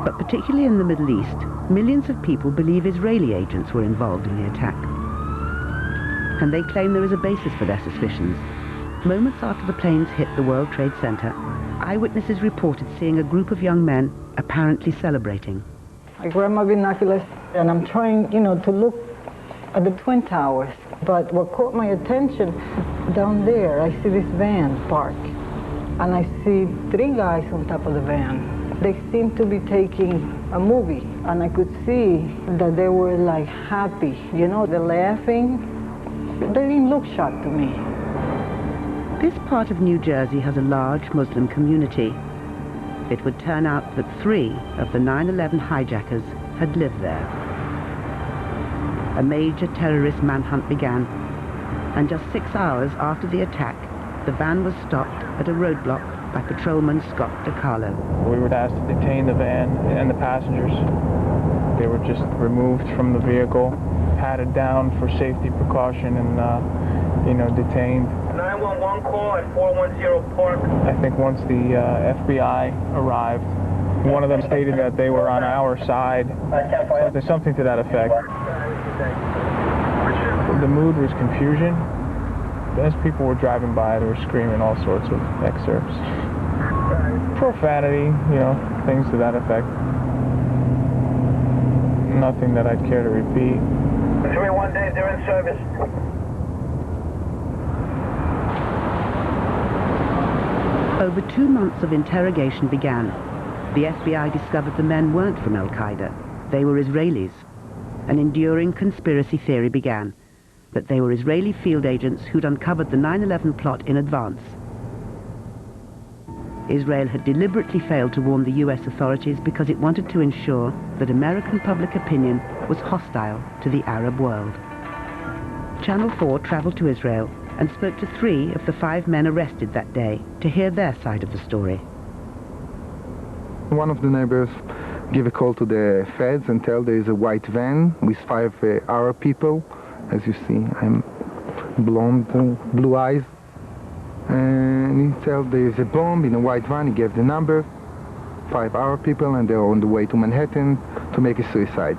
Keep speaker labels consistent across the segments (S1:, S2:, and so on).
S1: But particularly in the Middle East, millions of people believe Israeli agents were involved in the attack. And they claim there is a basis for their suspicions. Moments after the planes hit the World Trade Center, eyewitnesses reported seeing a group of young men apparently celebrating.
S2: I grabbed my binoculars and I'm trying, to look at the Twin Towers. But what caught my attention, down there, I see this van parked. And I see 3 guys on top of the van. They seemed to be taking a movie. And I could see that they were like happy. They're laughing. They didn't look shocked to me.
S1: This part of New Jersey has a large Muslim community. It would turn out that 3 of the 9/11 hijackers had lived there. A major terrorist manhunt began, and just 6 hours after the attack, the van was stopped at a roadblock by patrolman Scott DiCarlo.
S3: We were asked to detain the van and the passengers. They were just removed from the vehicle, patted down for safety precaution, and detained.
S4: 911 call at 410 Park.
S3: I think once the F.B.I. arrived, one of them stated that they were on our side. There's something to that effect. The mood was confusion. As people were driving by, they were screaming all sorts of excerpts. Profanity, things to that effect. Nothing that I'd care to repeat.
S4: 3-1 day, they're in service.
S1: Over 2 months of interrogation began. The FBI discovered the men weren't from Al-Qaeda. They were Israelis. An enduring conspiracy theory began, that they were Israeli field agents who'd uncovered the 9/11 plot in advance. Israel had deliberately failed to warn the US authorities because it wanted to ensure that American public opinion was hostile to the Arab world. Channel 4 traveled to Israel and spoke to 3 of the 5 men arrested that day to hear their side of the story.
S5: One of the neighbors gave a call to the feds and tell there is a white van with 5 Arab people. As you see, I'm blonde, blue eyes. And he said there is a bomb in a white van. He gave the number, 5 Arab people, and they're on the way to Manhattan to make a suicide.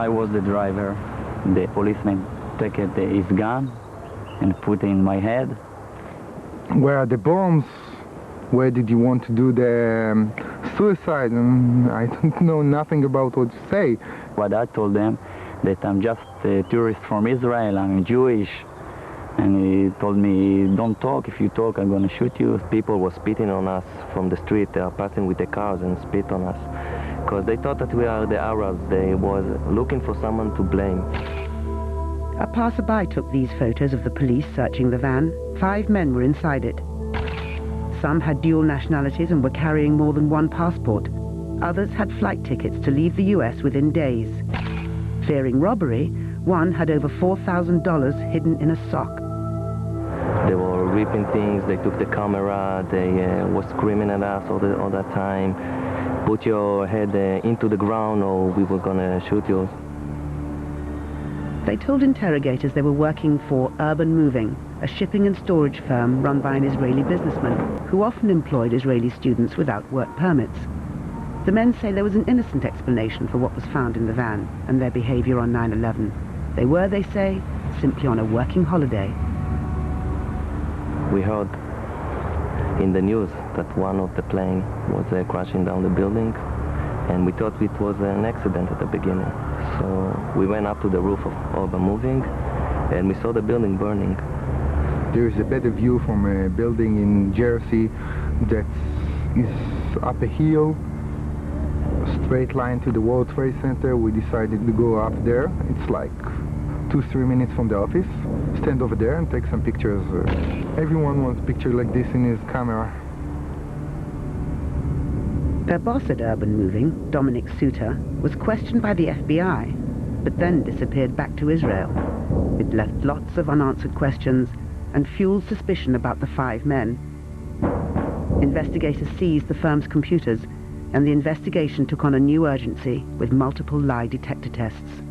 S6: I was the driver. The policeman took his gun and put it in my head.
S5: Where are the bombs? Where did you want to do the suicide? And I don't know nothing about what to say.
S6: But I told them that I'm just a tourist from Israel, I'm Jewish. And he told me, don't talk, if you talk I'm going to shoot you.
S7: People were spitting on us from the street. They are passing with the cars and spit on us. Because they thought that we are the Arabs. They was looking for someone to blame.
S1: A passerby took these photos of the police searching the van. 5 men were inside it. Some had dual nationalities and were carrying more than 1 passport. Others had flight tickets to leave the US within days. Fearing robbery, one had over $4,000 hidden in a sock.
S7: They were ripping things, they took the camera, they were screaming at us all that time. Put your head into the ground or we were gonna shoot you.
S1: They told interrogators they were working for Urban Moving, a shipping and storage firm run by an Israeli businessman who often employed Israeli students without work permits. The men say there was an innocent explanation for what was found in the van and their behavior on 9/11. They were, they say, simply on a working holiday.
S7: We heard in the news that one of the plane was crashing down the building, and we thought it was an accident at the beginning. So we went up to the roof of Urban Moving, and we saw the building burning.
S5: There is a better view from a building in Jersey that is up a hill, a straight line to the World Trade Center. We decided to go up there. It's like 2-3 minutes from the office. Stand over there and take some pictures. Everyone wants pictures like this in his camera.
S1: Their boss at Urban Moving, Dominic Suter, was questioned by the FBI, but then disappeared back to Israel. It left lots of unanswered questions and fueled suspicion about the 5 men. Investigators seized the firm's computers, and the investigation took on a new urgency with multiple lie detector tests.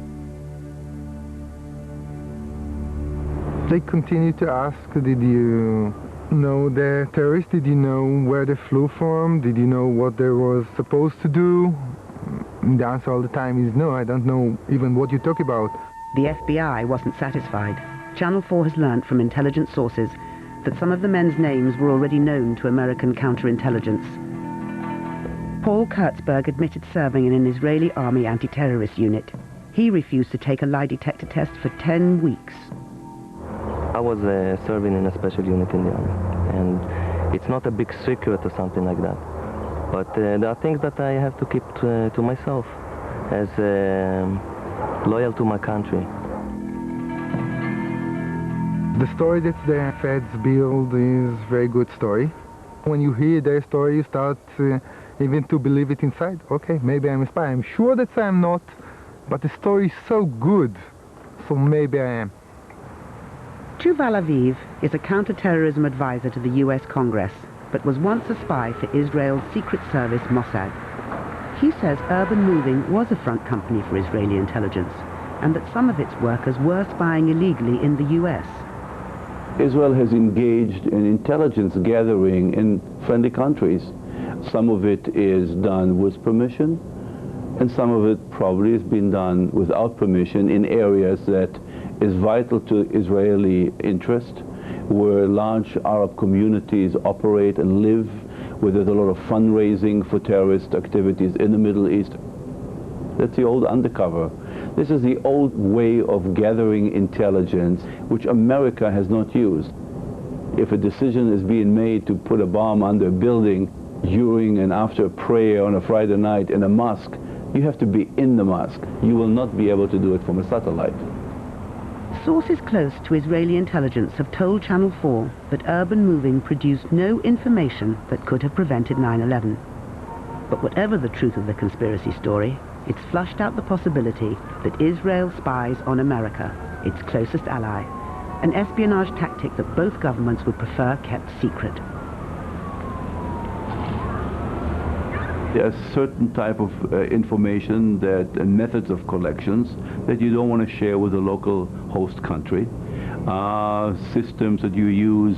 S5: They continued to ask, did you No, the terrorists, did you know where they flew from? Did you know what they were supposed to do? The answer all the time is no, I don't know even what you talk about.
S1: The FBI wasn't satisfied. Channel 4 has learnt from intelligence sources that some of the men's names were already known to American counterintelligence. Paul Kurtzberg admitted serving in an Israeli army anti-terrorist unit. He refused to take a lie detector test for 10 weeks.
S7: I was serving in a special unit in the army, and it's not a big secret or something like that. But there are things that I have to keep to myself as loyal to my country.
S5: The story that the feds build is a very good story. When you hear their story, you start even to believe it inside. Okay, maybe I'm a spy. I'm sure that I'm not, but the story is so good, so maybe I am.
S1: Tuval Aviv is a counter-terrorism advisor to the US Congress, but was once a spy for Israel's secret service Mossad. He says urban moving was a front company for Israeli intelligence, and that some of its workers were spying illegally in the US.
S8: Israel has engaged in intelligence gathering in friendly countries. Some of it is done with permission, and some of it probably has been done without permission in areas that is vital to Israeli interest, where large Arab communities operate and live, where there's a lot of fundraising for terrorist activities in the Middle East. That's the old undercover. This is the old way of gathering intelligence, which America has not used. If a decision is being made to put a bomb under a building during and after a prayer on a Friday night in a mosque, you have to be in the mosque. You will not be able to do it from a satellite.
S1: Sources close to Israeli intelligence have told Channel 4 that urban moving produced no information that could have prevented 9/11. But whatever the truth of the conspiracy story, it's flushed out the possibility that Israel spies on America, its closest ally, an espionage tactic that both governments would prefer kept secret.
S8: There are certain type of information and methods of collections that you don't want to share with the local host country. Systems that you use,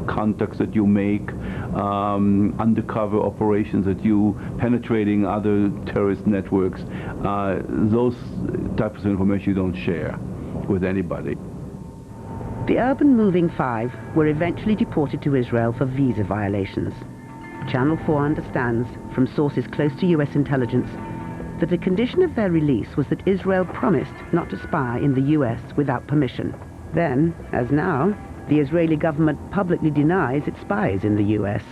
S8: contacts that you make, undercover operations that you penetrating other terrorist networks. Those types of information you don't share with anybody.
S1: The urban moving 5 were eventually deported to Israel for visa violations. Channel 4 understands, from sources close to US intelligence, that a condition of their release was that Israel promised not to spy in the US without permission. Then, as now, the Israeli government publicly denies it spies in the US.